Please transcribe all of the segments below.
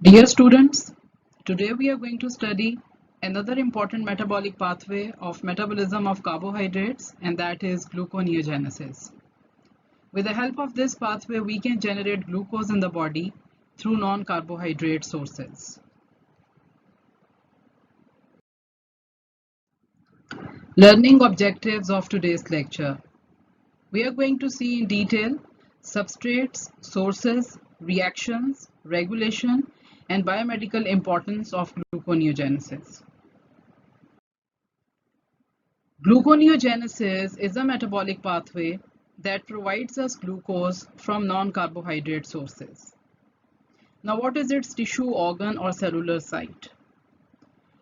Dear students, today we are going to study another important metabolic pathway of metabolism of carbohydrates, and that is gluconeogenesis. With the help of this pathway, we can generate glucose in the body through non-carbohydrate sources. Learning objectives of today's lecture. We are going to see in detail substrates, sources, reactions, regulation, and biomedical importance of gluconeogenesis. Gluconeogenesis is a metabolic pathway that provides us glucose from non-carbohydrate sources. Now, what is its tissue, organ, or cellular site?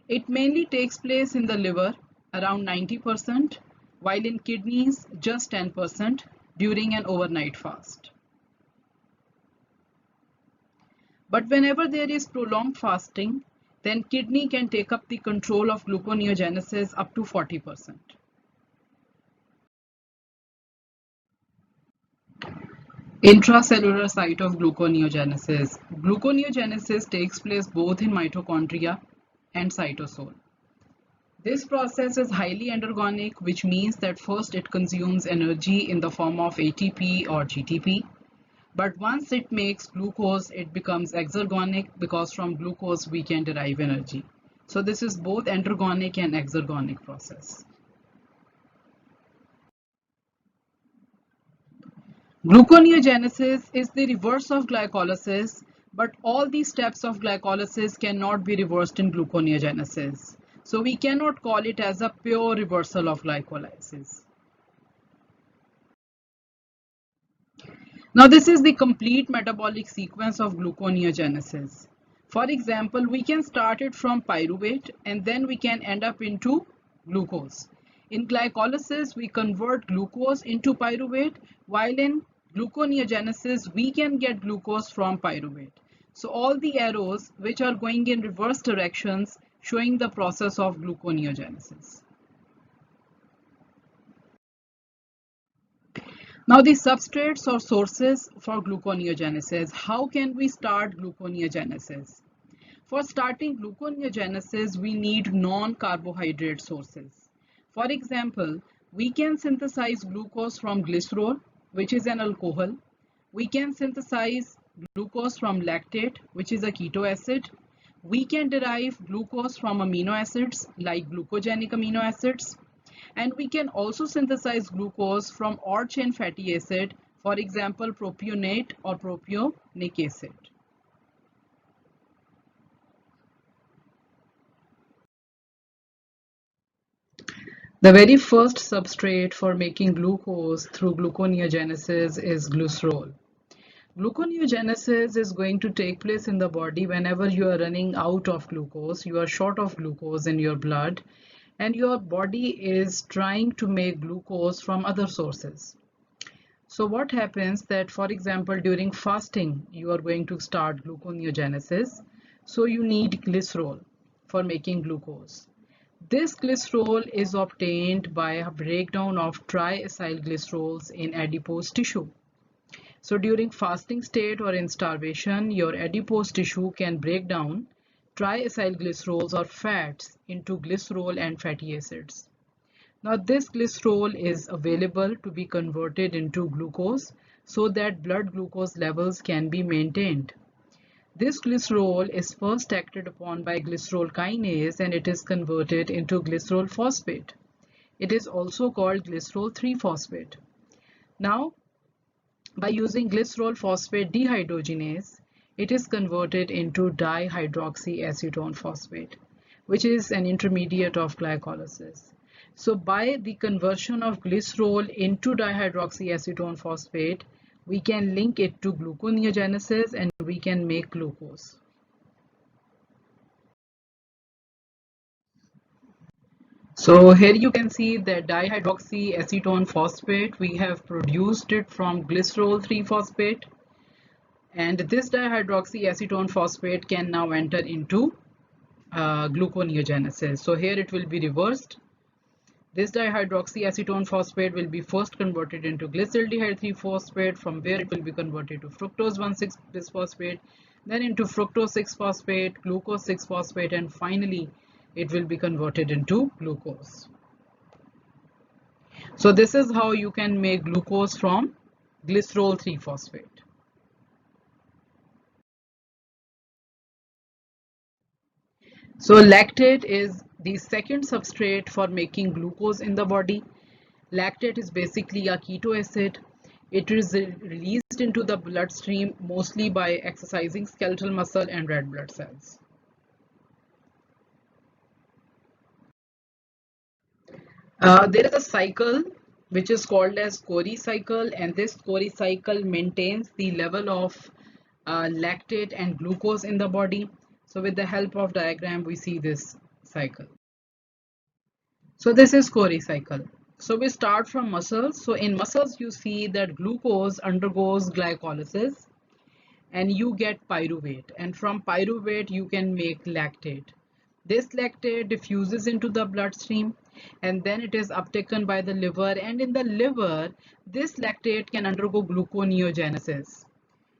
It mainly takes place in the liver, around 90%, while in kidneys, just 10% during an overnight fast. But whenever there is prolonged fasting, then kidney can take up the control of gluconeogenesis up to 40%. Intracellular site of gluconeogenesis. Gluconeogenesis takes place both in mitochondria and cytosol. This process is highly endergonic, which means that first it consumes energy in the form of ATP or GTP. But once it makes glucose, it becomes exergonic because from glucose we can derive energy. So this is both endergonic and exergonic process. Gluconeogenesis is the reverse of glycolysis, but all these steps of glycolysis cannot be reversed in gluconeogenesis. So we cannot call it as a pure reversal of glycolysis. Now this is the complete metabolic sequence of gluconeogenesis. For example, we can start it from pyruvate and then we can end up into glucose. In glycolysis, we convert glucose into pyruvate, while in gluconeogenesis, we can get glucose from pyruvate. So all the arrows which are going in reverse directions showing the process of gluconeogenesis. Now the substrates or sources for gluconeogenesis. How can we start gluconeogenesis? For starting gluconeogenesis, we need non-carbohydrate sources. For example, we can synthesize glucose from glycerol, which is an alcohol. We can synthesize glucose from lactate, which is a keto acid. We can derive glucose from amino acids like glucogenic amino acids. And we can also synthesize glucose from odd chain fatty acid, for example, propionate or propionic acid. The very first substrate for making glucose through gluconeogenesis is glycerol. Gluconeogenesis is going to take place in the body whenever you are running out of glucose, you are short of glucose in your blood, and your body is trying to make glucose from other sources. So what happens that, for example, during fasting, you are going to start gluconeogenesis. So you need glycerol for making glucose. This glycerol is obtained by a breakdown of triacylglycerols in adipose tissue. So during fasting state or in starvation, your adipose tissue can break down triacylglycerols or fats into glycerol and fatty acids. Now this glycerol is available to be converted into glucose so that blood glucose levels can be maintained. This glycerol is first acted upon by glycerol kinase and it is converted into glycerol phosphate. It is also called glycerol 3-phosphate. Now, by using glycerol phosphate dehydrogenase, it is converted into dihydroxyacetone phosphate, which is an intermediate of glycolysis. So by the conversion of glycerol into dihydroxyacetone phosphate, we can link it to gluconeogenesis and we can make glucose. So here you can see that dihydroxyacetone phosphate, we have produced it from glycerol 3-phosphate, and this dihydroxyacetone phosphate can now enter into gluconeogenesis. So here it will be reversed. This dihydroxyacetone phosphate will be first converted into glyceraldehyde 3-phosphate, from where it will be converted to fructose 1,6-bisphosphate, then into fructose 6-phosphate, glucose 6-phosphate, and finally it will be converted into glucose. So this is how you can make glucose from glycerol 3-phosphate. So lactate is the second substrate for making glucose in the body. Lactate is basically a keto acid. It is released into the bloodstream mostly by exercising skeletal muscle and red blood cells. There is a cycle which is called as Cori cycle, and this Cori cycle maintains the level of lactate and glucose in the body. So with the help of diagram, we see this cycle. So this is Cori cycle. So we start from muscles. So in muscles, you see that glucose undergoes glycolysis and you get pyruvate. And from pyruvate, you can make lactate. This lactate diffuses into the bloodstream and then it is uptaken by the liver. And in the liver, this lactate can undergo gluconeogenesis.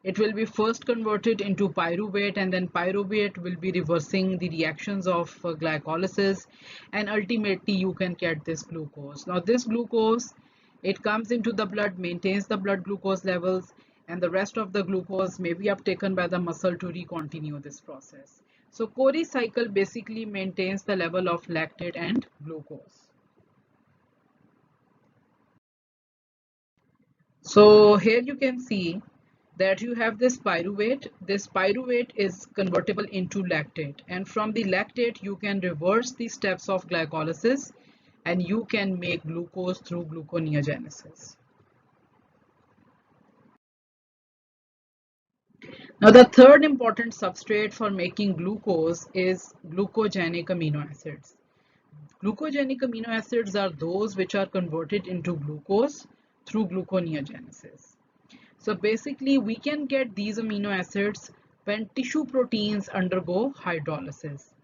It will be first converted into pyruvate, and then pyruvate will be reversing the reactions of glycolysis, and ultimately you can get this glucose. Now this glucose, it comes into the blood, maintains the blood glucose levels, and the rest of the glucose may be uptaken by the muscle to recontinue this process. So Cori cycle basically maintains the level of lactate and glucose. So here you can see that you have this pyruvate. This pyruvate is convertible into lactate, and from the lactate you can reverse the steps of glycolysis and you can make glucose through gluconeogenesis. Now the third important substrate for making glucose is glucogenic amino acids. Glucogenic amino acids are those which are converted into glucose through gluconeogenesis. So basically we can get these amino acids when tissue proteins undergo hydrolysis.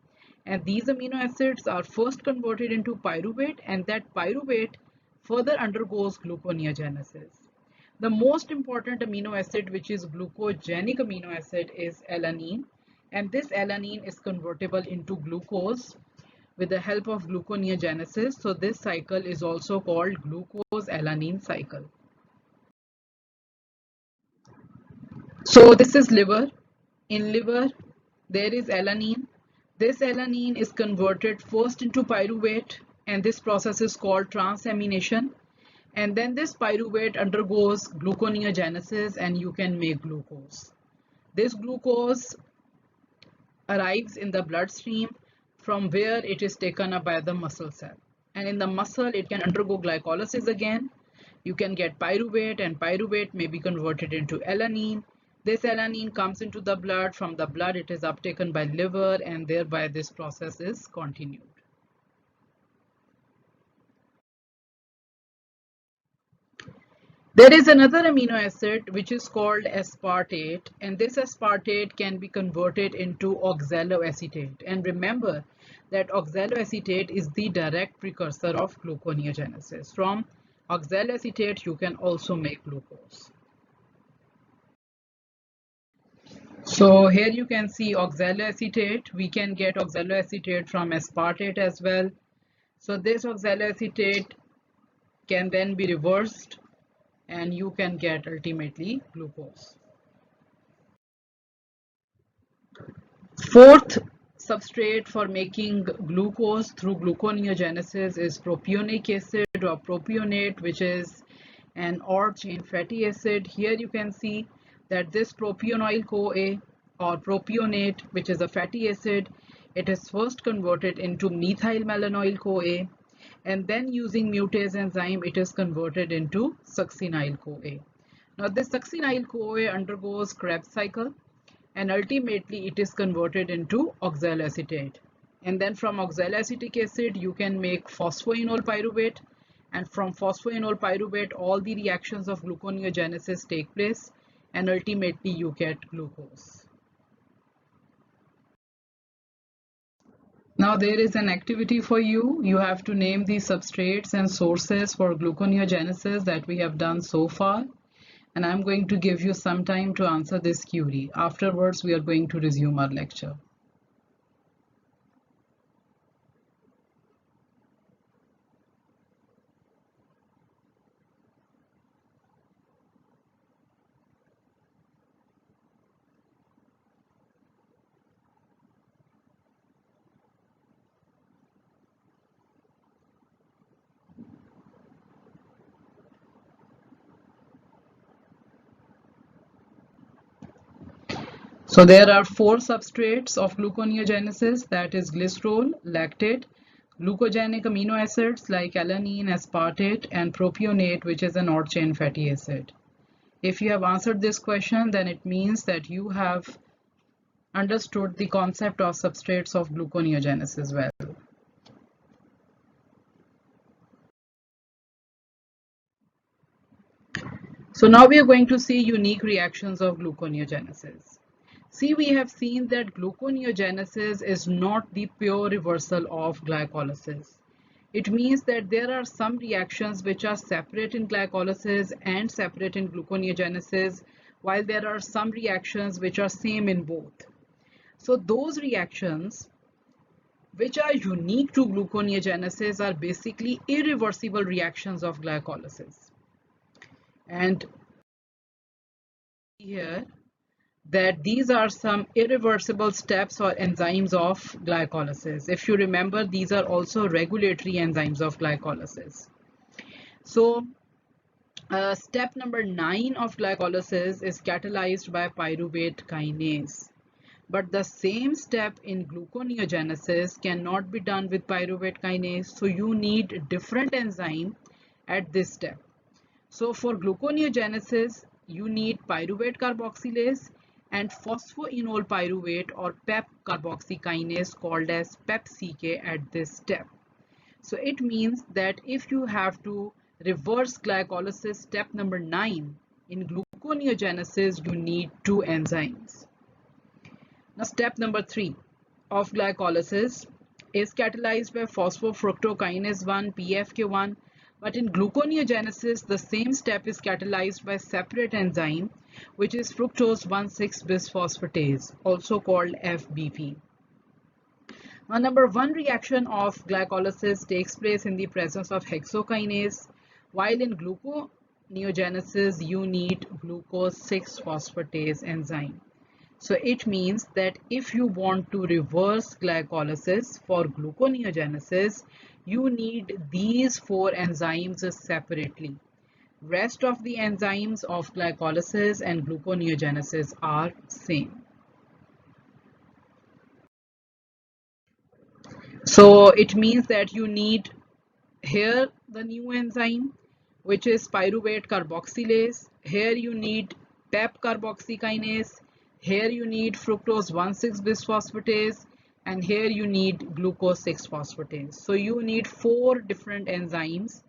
And these amino acids are first converted into pyruvate, and that pyruvate further undergoes gluconeogenesis. The most important amino acid, which is glucogenic amino acid, is alanine. And this alanine is convertible into glucose with the help of gluconeogenesis. So this cycle is also called glucose-alanine cycle. So this is liver. In liver, there is alanine. This alanine is converted first into pyruvate, and this process is called transamination. And then this pyruvate undergoes gluconeogenesis and you can make glucose. This glucose arrives in the bloodstream, from where it is taken up by the muscle cell. And in the muscle, it can undergo glycolysis again. You can get pyruvate, and pyruvate may be converted into alanine. This alanine comes into the blood. From the blood, it is uptaken by liver, and thereby this process is continued. There is another amino acid which is called aspartate, and this aspartate can be converted into oxaloacetate. And remember that oxaloacetate is the direct precursor of gluconeogenesis. From oxaloacetate, you can also make glucose. So here you can see oxaloacetate. We can get oxaloacetate from aspartate as well. So this oxaloacetate can then be reversed and you can get ultimately glucose. Fourth substrate for making glucose through gluconeogenesis is propionic acid or propionate, which is an OR chain fatty acid. Here you can see that this propionyl CoA or propionate, which is a fatty acid, it is first converted into methyl malonyl CoA, and then using mutase enzyme it is converted into succinyl CoA. Now this succinyl CoA undergoes Krebs cycle, and ultimately it is converted into oxaloacetate. And then from oxaloacetic acid you can make phosphoenol pyruvate, and from phosphoenol pyruvate all the reactions of gluconeogenesis take place and ultimately you get glucose. Now there is an activity for you. You have to name the substrates and sources for gluconeogenesis that we have done so far. And I'm going to give you some time to answer this query. Afterwards, we are going to resume our lecture. So there are four substrates of gluconeogenesis, that is glycerol, lactate, glucogenic amino acids like alanine, aspartate, and propionate, which is an odd chain fatty acid. If you have answered this question, then it means that you have understood the concept of substrates of gluconeogenesis well. So now we are going to see unique reactions of gluconeogenesis. See, we have seen that gluconeogenesis is not the pure reversal of glycolysis. It means that there are some reactions which are separate in glycolysis and separate in gluconeogenesis, while there are some reactions which are same in both. So those reactions which are unique to gluconeogenesis are basically irreversible reactions of glycolysis. And here that these are some irreversible steps or enzymes of glycolysis. If you remember, these are also regulatory enzymes of glycolysis. So step number 9 of glycolysis is catalyzed by pyruvate kinase. But the same step in gluconeogenesis cannot be done with pyruvate kinase. So you need different enzyme at this step. So for gluconeogenesis, you need pyruvate carboxylase and phosphoenol pyruvate or PEP carboxykinase called as PEPCK at this step. So it means that if you have to reverse glycolysis step number 9 in gluconeogenesis, you need two enzymes. Now step number 3 of glycolysis is catalyzed by phosphofructokinase 1 PFK1. But in gluconeogenesis, the same step is catalyzed by separate enzyme, which is fructose 1,6-bisphosphatase, also called FBP. Now, number 1 reaction of glycolysis takes place in the presence of hexokinase, while in gluconeogenesis, you need glucose 6-phosphatase enzyme. So it means that if you want to reverse glycolysis for gluconeogenesis, you need these four enzymes separately. Rest of the enzymes of glycolysis and gluconeogenesis are same. So it means that you need here the new enzyme, which is pyruvate carboxylase. Here you need PEP carboxykinase. Here you need fructose 1,6-bisphosphatase, and here you need glucose 6-phosphatase. So you need 4 different enzymes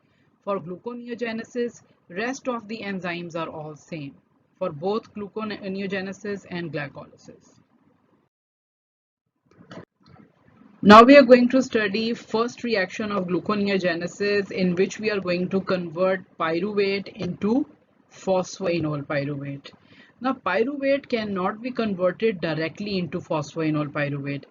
for gluconeogenesis. Rest of the enzymes are all same for both gluconeogenesis and glycolysis. Now we are going to study first reaction of gluconeogenesis, in which we are going to convert pyruvate into phosphoenol pyruvate. Now pyruvate cannot be converted directly into phosphoenol pyruvate.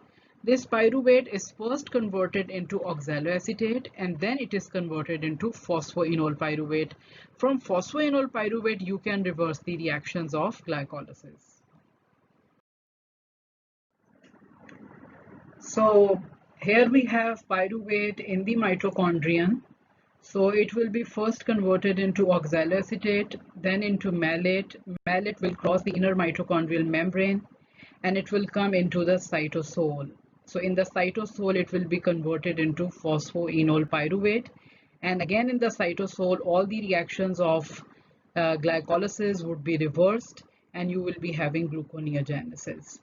This pyruvate is first converted into oxaloacetate and then it is converted into phosphoenol pyruvate. From phosphoenol pyruvate you can reverse the reactions of glycolysis. So here we have pyruvate in the mitochondrion. So it will be first converted into oxaloacetate, then into malate. Malate will cross the inner mitochondrial membrane and it will come into the cytosol. So in the cytosol, it will be converted into phosphoenol pyruvate. And again in the cytosol, all the reactions of glycolysis would be reversed and you will be having gluconeogenesis.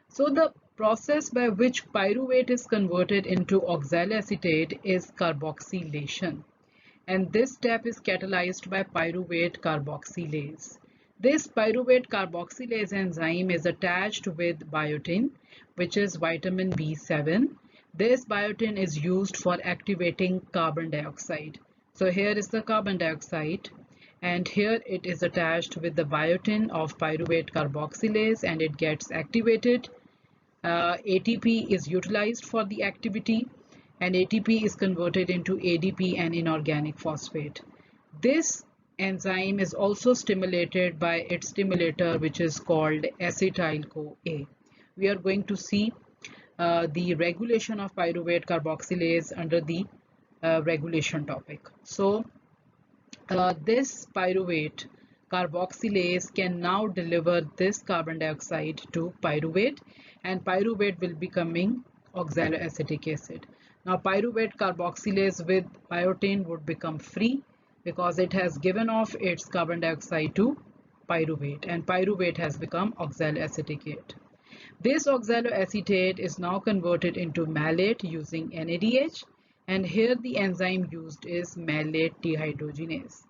So the process by which pyruvate is converted into oxaloacetate is carboxylation. And this step is catalyzed by pyruvate carboxylase. This pyruvate carboxylase enzyme is attached with biotin, which is vitamin B7, This biotin is used for activating carbon dioxide. So here is the carbon dioxide, and here it is attached with the biotin of pyruvate carboxylase, and it gets activated. ATP is utilized for the activity, and ATP is converted into ADP and inorganic phosphate. This enzyme is also stimulated by its stimulator, which is called acetyl-CoA. We are going to see the regulation of pyruvate carboxylase under the regulation topic. So this pyruvate carboxylase can now deliver this carbon dioxide to pyruvate, and pyruvate will be becoming oxaloacetic acid. Now pyruvate carboxylase with biotin would become free because it has given off its carbon dioxide to pyruvate, and pyruvate has become oxaloacetate. This oxaloacetate is now converted into malate using NADH, and here the enzyme used is malate dehydrogenase.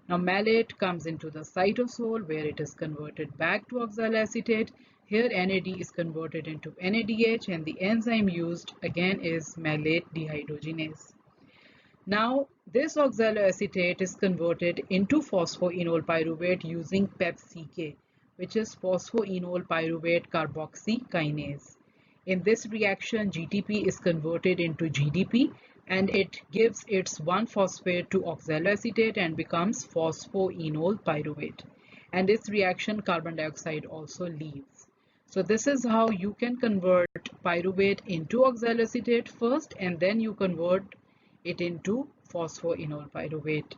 Now malate comes into the cytosol where it is converted back to oxaloacetate. Here NAD is converted into NADH, and the enzyme used again is malate dehydrogenase. Now this oxaloacetate is converted into phosphoenol pyruvate using PEPCK, which is phosphoenol pyruvate carboxykinase. In this reaction, GTP is converted into GDP, and it gives its 1-phosphate to oxaloacetate and becomes phosphoenol pyruvate. And this reaction, carbon dioxide also leaves. So this is how you can convert pyruvate into oxaloacetate first, and then you convert it into phosphoenol pyruvate.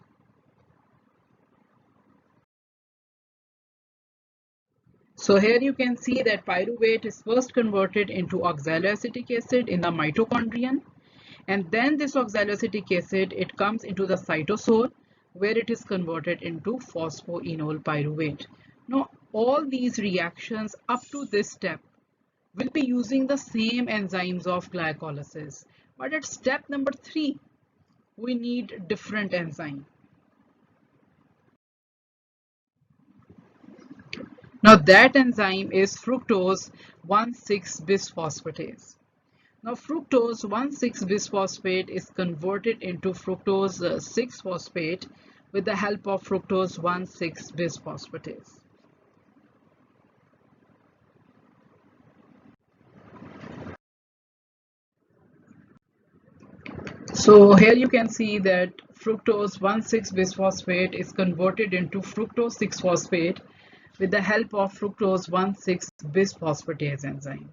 So here you can see that pyruvate is first converted into oxaloacetic acid in the mitochondrion, and then this oxaloacetic acid, it comes into the cytosol where it is converted into phosphoenol pyruvate. Now all these reactions up to this step will be using the same enzymes of glycolysis, but at step number 3 we need different enzyme. Now that enzyme is fructose 1,6-bisphosphatase. Now fructose 1,6-bisphosphate is converted into fructose 6-phosphate with the help of fructose 1,6-bisphosphatase. So here you can see that fructose 1,6-bisphosphate is converted into fructose 6-phosphate with the help of fructose 1,6-bisphosphatase enzyme.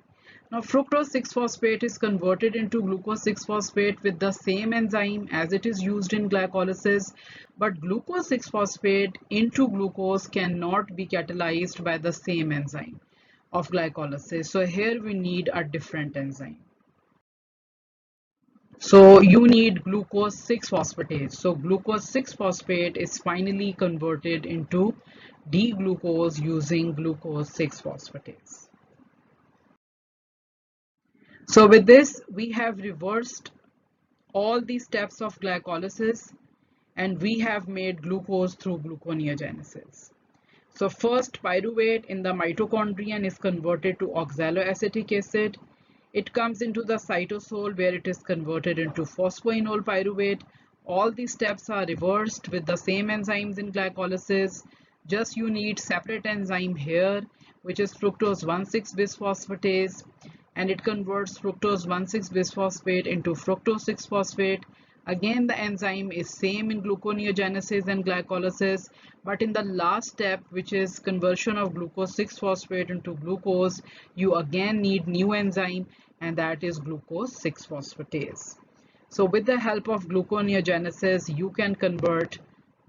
Now fructose 6-phosphate is converted into glucose 6-phosphate with the same enzyme as it is used in glycolysis, but glucose 6-phosphate into glucose cannot be catalyzed by the same enzyme of glycolysis. So here we need a different enzyme. So you need glucose 6-phosphatase. So glucose 6-phosphate is finally converted into D-glucose using glucose 6-phosphatase. So with this, we have reversed all the steps of glycolysis, and we have made glucose through gluconeogenesis. So first, pyruvate in the mitochondrion is converted to oxaloacetic acid. It comes into the cytosol where it is converted into phosphoenol pyruvate. All these steps are reversed with the same enzymes in glycolysis. Just you need separate enzyme here, which is fructose 1,6-bisphosphatase, and it converts fructose 1,6-bisphosphate into fructose 6-phosphate. Again, the enzyme is same in gluconeogenesis and glycolysis, but in the last step, which is conversion of glucose 6-phosphate into glucose, you again need new enzyme, and that is glucose 6-phosphatase. So with the help of gluconeogenesis, you can convert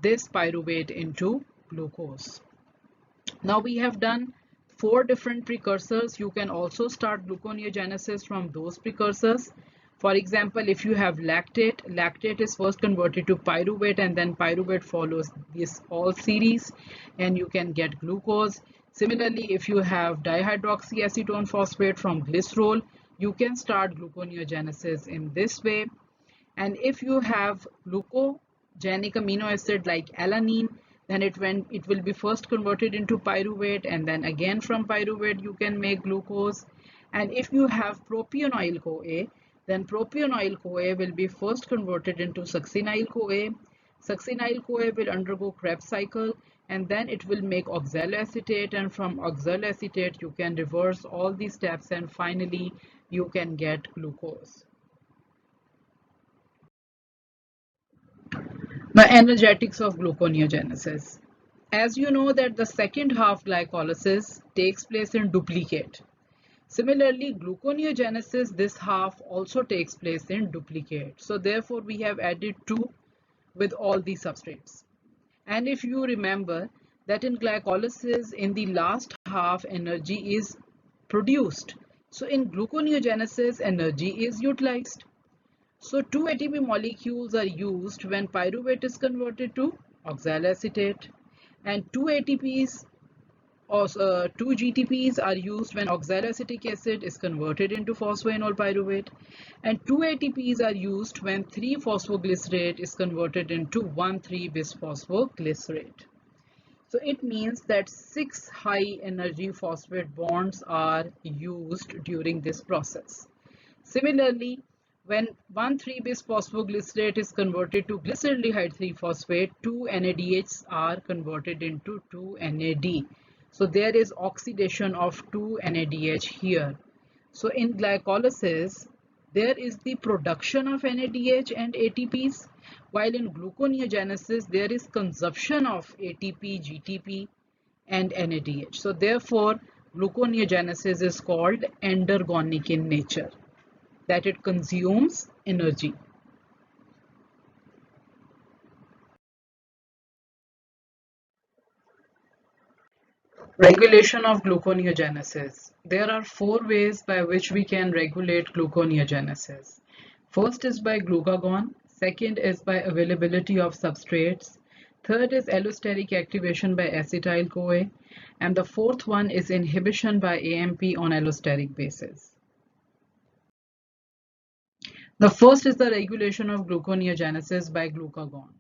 this pyruvate into glucose. Now we have done 4 different precursors. You can also start gluconeogenesis from those precursors. For example, if you have lactate, lactate is first converted to pyruvate, and then pyruvate follows this all series, and you can get glucose. Similarly, if you have dihydroxyacetone phosphate from glycerol, you can start gluconeogenesis in this way. And if you have glucogenic amino acid like alanine, then it will be first converted into pyruvate, and then again from pyruvate you can make glucose. And if you have propionyl CoA, Then propionyl-CoA will be first converted into succinyl-CoA. Succinyl-CoA will undergo Krebs cycle, and then it will make oxaloacetate, and from oxaloacetate you can reverse all these steps and finally you can get glucose. The energetics of gluconeogenesis. As you know that the second half glycolysis takes place in duplicate. Similarly, gluconeogenesis, this half also takes place in duplicate. So therefore, we have added 2 with all the substrates. And if you remember that in glycolysis, in the last half, energy is produced. So in gluconeogenesis, energy is utilized. So 2 ATP molecules are used when pyruvate is converted to oxaloacetate, and 2 ATPs or 2 GTPs are used when oxaloacetic acid is converted into phosphoenol pyruvate, and 2 ATPs are used when 3-phosphoglycerate is converted into 1,3-bisphosphoglycerate. So it means that 6 high energy phosphate bonds are used during this process. Similarly, when 1,3-bisphosphoglycerate is converted to glyceraldehyde 3-phosphate, 2 NADHs are converted into 2 NAD. So there is oxidation of 2 NADH here. So in glycolysis, there is the production of NADH and ATPs, while in gluconeogenesis, there is consumption of ATP, GTP, and NADH. So therefore, gluconeogenesis is called endergonic in nature, that it consumes energy. Regulation of gluconeogenesis. There are 4 ways by which we can regulate gluconeogenesis. First is by glucagon, second is by availability of substrates, third is allosteric activation by acetyl-CoA, and the fourth one is inhibition by AMP on allosteric basis. The first is the regulation of gluconeogenesis by glucagon.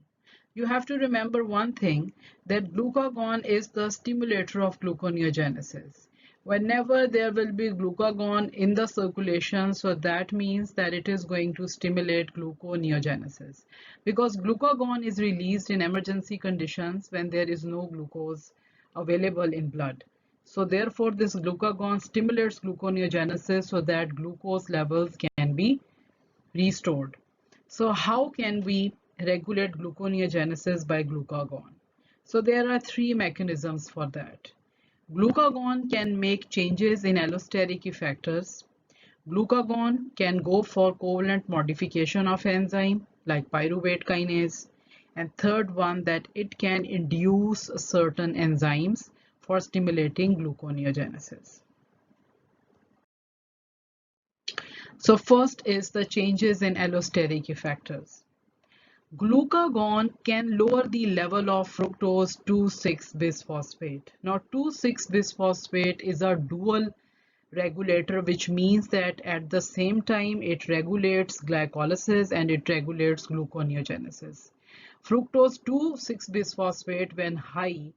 You have to remember one thing, that glucagon is the stimulator of gluconeogenesis. Whenever there will be glucagon in the circulation, so that means that it is going to stimulate gluconeogenesis, because glucagon is released in emergency conditions when there is no glucose available in blood. So therefore this glucagon stimulates gluconeogenesis so that glucose levels can be restored. So how can we regulate gluconeogenesis by glucagon? So there are 3 mechanisms for that. Glucagon can make changes in allosteric effectors. Glucagon can go for covalent modification of enzyme like pyruvate kinase. And third one, that it can induce certain enzymes for stimulating gluconeogenesis. So first is the changes in allosteric effectors. Glucagon can lower the level of fructose 2,6-bisphosphate. Now 2,6-bisphosphate is a dual regulator, which means that at the same time it regulates glycolysis and it regulates gluconeogenesis. Fructose 2,6-bisphosphate when high,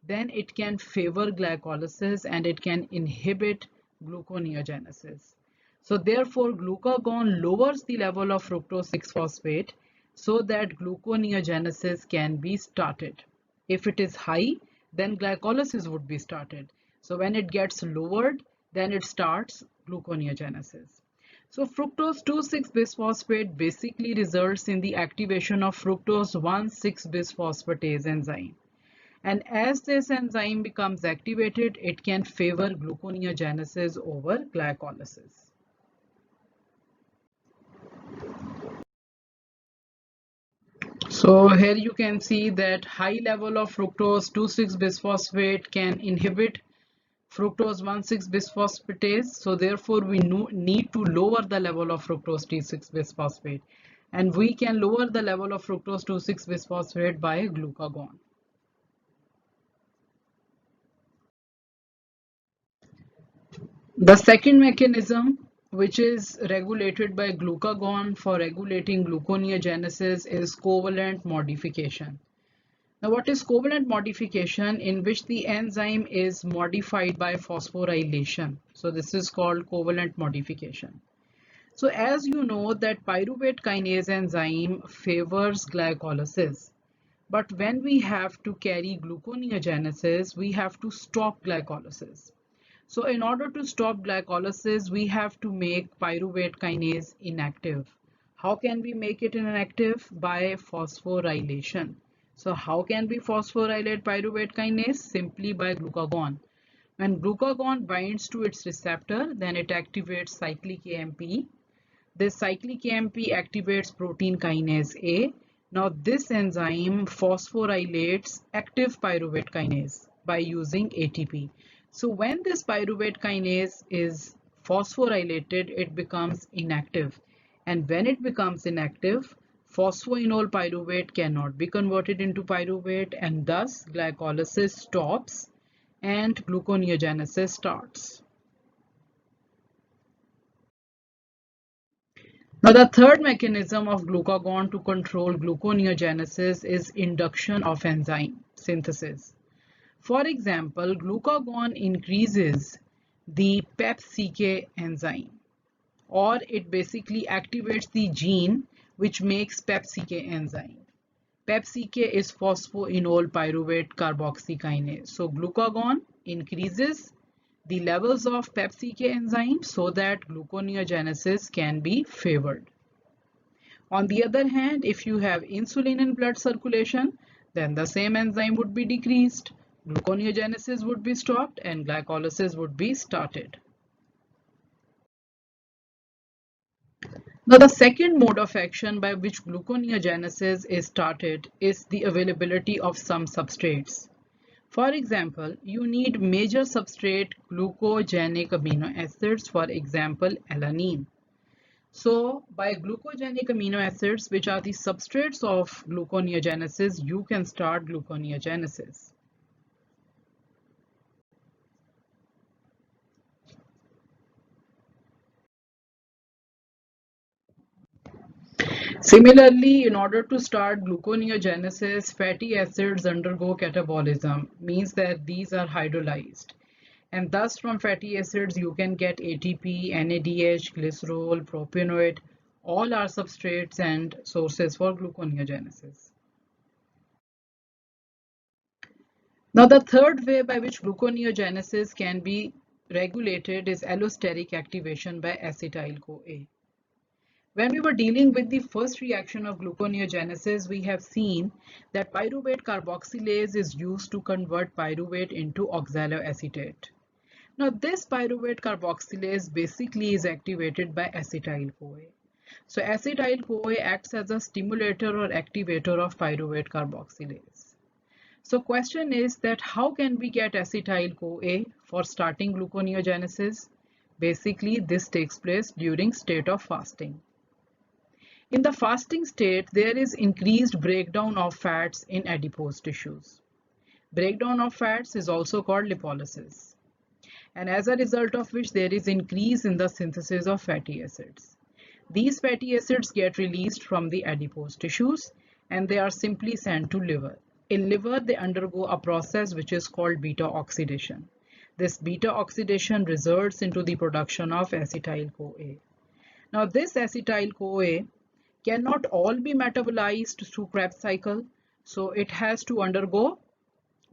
then it can favor glycolysis and it can inhibit gluconeogenesis. So therefore glucagon lowers the level of fructose 6-phosphate so that gluconeogenesis can be started. If it is high, then glycolysis would be started. So when it gets lowered, then it starts gluconeogenesis. So fructose 2,6-bisphosphate basically results in the activation of fructose 1,6-bisphosphatase enzyme. And as this enzyme becomes activated, it can favor gluconeogenesis over glycolysis. So here you can see that high level of fructose 2,6-bisphosphate can inhibit fructose 1,6-bisphosphatase. So therefore we need to lower the level of fructose 2,6-bisphosphate, and we can lower the level of fructose 2,6-bisphosphate by glucagon. The second mechanism, which is regulated by glucagon for regulating gluconeogenesis, is covalent modification. Now what is covalent modification? In which the enzyme is modified by phosphorylation. So this is called covalent modification. So as you know that pyruvate kinase enzyme favors glycolysis. But when we have to carry gluconeogenesis, we have to stop glycolysis. So in order to stop glycolysis, we have to make pyruvate kinase inactive. How can we make it inactive? By phosphorylation. So how can we phosphorylate pyruvate kinase? Simply by glucagon. When glucagon binds to its receptor, then it activates cyclic AMP. This cyclic AMP activates protein kinase A. Now this enzyme phosphorylates active pyruvate kinase by using ATP. So when this pyruvate kinase is phosphorylated, it becomes inactive. And when it becomes inactive, phosphoenol pyruvate cannot be converted into pyruvate, and thus glycolysis stops and gluconeogenesis starts. Now, the third mechanism of glucagon to control gluconeogenesis is induction of enzyme synthesis. For example, glucagon increases the PEP-CK enzyme, or it basically activates the gene which makes PEP-CK enzyme. PEP-CK is phosphoenol pyruvate carboxykinase. So glucagon increases the levels of PEP-CK enzyme so that gluconeogenesis can be favored. On the other hand, if you have insulin in blood circulation, then the same enzyme would be decreased, gluconeogenesis would be stopped, and glycolysis would be started. Now, the second mode of action by which gluconeogenesis is started is the availability of some substrates. For example, you need major substrate glucogenic amino acids, for example, alanine. So by glucogenic amino acids, which are the substrates of gluconeogenesis, you can start gluconeogenesis. Similarly, in order to start gluconeogenesis, fatty acids undergo catabolism, means that these are hydrolyzed. And thus from fatty acids you can get ATP, NADH, glycerol, propionate, all are substrates and sources for gluconeogenesis. Now the third way by which gluconeogenesis can be regulated is allosteric activation by acetyl-CoA. When we were dealing with the first reaction of gluconeogenesis, we have seen that pyruvate carboxylase is used to convert pyruvate into oxaloacetate. Now this pyruvate carboxylase basically is activated by acetyl-CoA. So acetyl-CoA acts as a stimulator or activator of pyruvate carboxylase. So question is that how can we get acetyl-CoA for starting gluconeogenesis? Basically this takes place during state of fasting. In the fasting state, there is increased breakdown of fats in adipose tissues. Breakdown of fats is also called lipolysis. And as a result of which there is increase in the synthesis of fatty acids. These fatty acids get released from the adipose tissues and they are simply sent to liver. In liver, they undergo a process which is called beta oxidation. This beta oxidation results into the production of acetyl-CoA. Now this acetyl-CoA cannot all be metabolized through Krebs cycle, so it has to undergo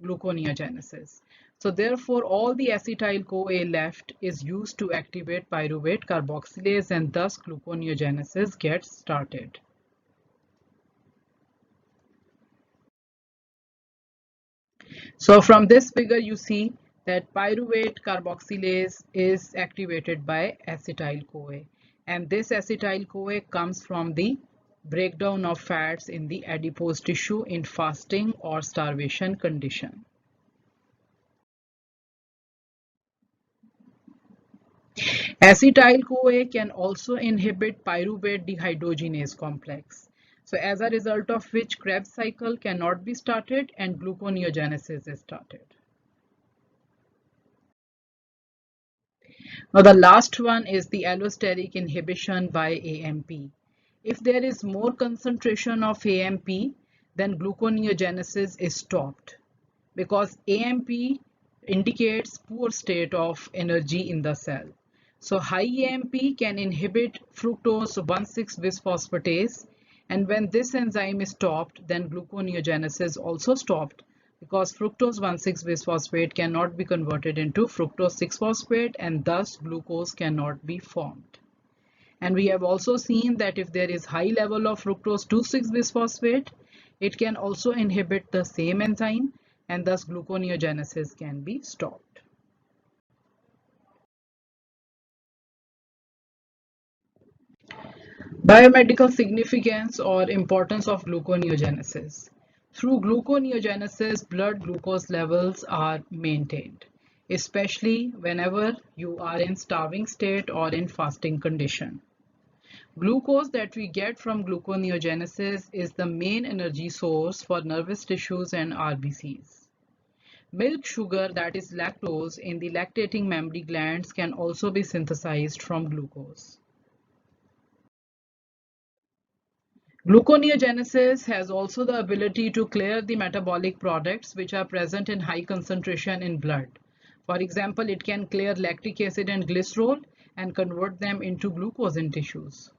gluconeogenesis. So therefore all the acetyl-CoA left is used to activate pyruvate carboxylase and thus gluconeogenesis gets started. So from this figure you see that pyruvate carboxylase is activated by acetyl-CoA, and this acetyl-CoA comes from the breakdown of fats in the adipose tissue in fasting or starvation condition. Acetyl-CoA can also inhibit pyruvate dehydrogenase complex. So as a result of which Krebs cycle cannot be started and gluconeogenesis is started. Now the last one is the allosteric inhibition by AMP. If there is more concentration of AMP, then gluconeogenesis is stopped because AMP indicates poor state of energy in the cell. So high AMP can inhibit fructose 1,6-bisphosphatase, and when this enzyme is stopped, then gluconeogenesis also stopped, because fructose 1,6-bisphosphate cannot be converted into fructose 6-phosphate, and thus glucose cannot be formed. And we have also seen that if there is high level of fructose 2,6-bisphosphate, it can also inhibit the same enzyme, and thus gluconeogenesis can be stopped. Biomedical significance or importance of gluconeogenesis. Through gluconeogenesis, blood glucose levels are maintained, especially whenever you are in starving state or in fasting condition. Glucose that we get from gluconeogenesis is the main energy source for nervous tissues and RBCs. Milk sugar, that is lactose, in the lactating mammary glands can also be synthesized from glucose. Gluconeogenesis has also the ability to clear the metabolic products which are present in high concentration in blood. For example, it can clear lactic acid and glycerol and convert them into glucose in tissues.